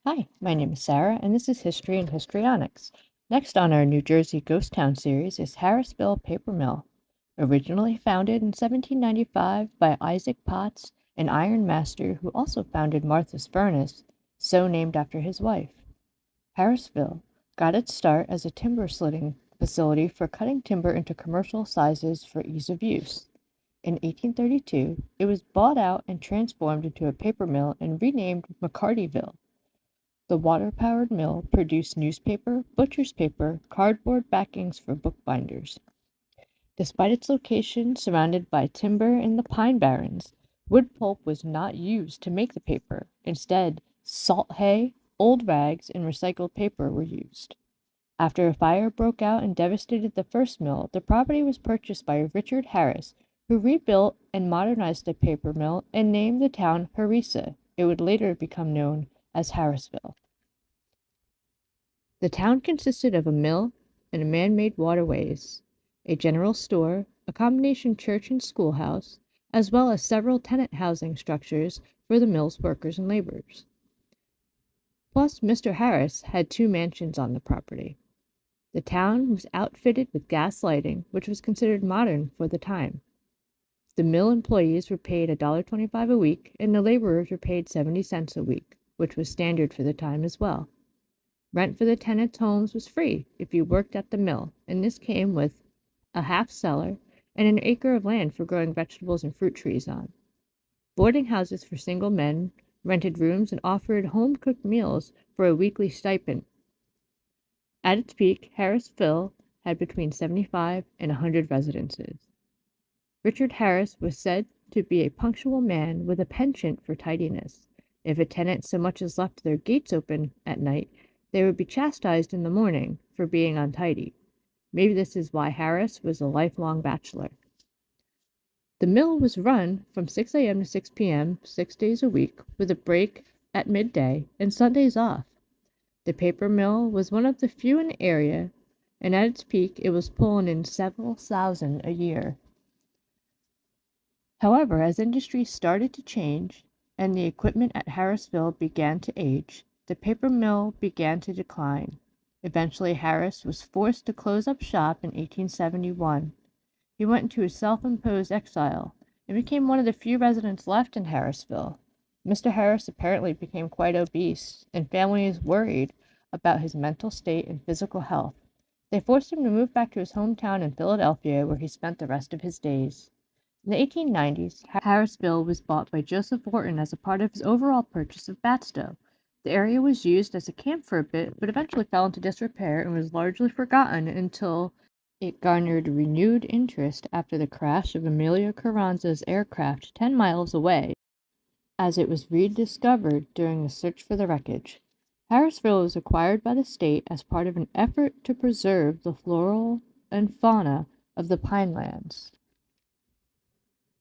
Hi, my name is Sarah, and this is History and Histrionics. Next on our New Jersey Ghost Town series is Harrisville Paper Mill. Originally founded in 1795 by Isaac Potts, an iron master who also founded Martha's Furnace, so named after his wife. Harrisville got its start as a timber slitting facility for cutting timber into commercial sizes for ease of use. In 1832, it was bought out and transformed into a paper mill and renamed McCartyville. The water-powered mill produced newspaper, butcher's paper, cardboard backings for bookbinders. Despite its location surrounded by timber in the pine barrens, wood pulp was not used to make the paper. Instead, salt hay, old rags, and recycled paper were used. After a fire broke out and devastated the first mill, the property was purchased by Richard Harris, who rebuilt and modernized the paper mill and named the town Harissa. It would later become known as Harrisville. The town consisted of a mill and man-made waterways, a general store, a combination church and schoolhouse, as well as several tenant housing structures for the mill's workers and laborers. Plus, Mr. Harris had two mansions on the property. The town was outfitted with gas lighting, which was considered modern for the time. The mill employees were paid $1.25 a week, and the laborers were paid 70 cents a week, which was standard for the time as well. Rent for the tenants' homes was free if you worked at the mill, and this came with a half cellar and an acre of land for growing vegetables and fruit trees on. Boarding houses for single men rented rooms and offered home-cooked meals for a weekly stipend. At its peak, Harrisville had between 75 and 100 residences. Richard Harris was said to be a punctual man with a penchant for tidiness. If a tenant so much as left their gates open at night, they would be chastised in the morning for being untidy. Maybe this is why Harris was a lifelong bachelor. The mill was run from 6 a.m. to 6 p.m. 6 days a week, with a break at midday and Sundays off. The paper mill was one of the few in the area, and at its peak it was pulling in several thousand a year. However, as industry started to change and the equipment at Harrisville began to age, the paper mill began to decline. Eventually, Harris was forced to close up shop in 1871. He went into a self-imposed exile and became one of the few residents left in Harrisville. Mr. Harris apparently became quite obese, and families worried about his mental state and physical health. They forced him to move back to his hometown in Philadelphia, where he spent the rest of his days. In the 1890s, Harrisville was bought by Joseph Wharton as a part of his overall purchase of Batstow. The area was used as a camp for a bit, but eventually fell into disrepair and was largely forgotten until it garnered renewed interest after the crash of Emilio Carranza's aircraft 10 miles away, as it was rediscovered during the search for the wreckage. Harrisville was acquired by the state as part of an effort to preserve the flora and fauna of the Pinelands.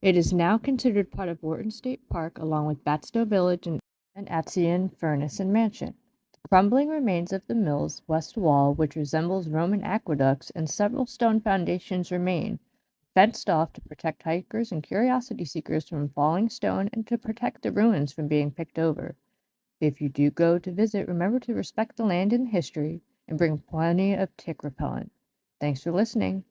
It is now considered part of Wharton State Park along with Batstow Village and Atzian Furnace and Mansion. The crumbling remains of the mill's west wall, which resembles Roman aqueducts, and several stone foundations remain, fenced off to protect hikers and curiosity seekers from falling stone and to protect the ruins from being picked over. If you do go to visit, remember to respect the land and history and bring plenty of tick repellent. Thanks for listening.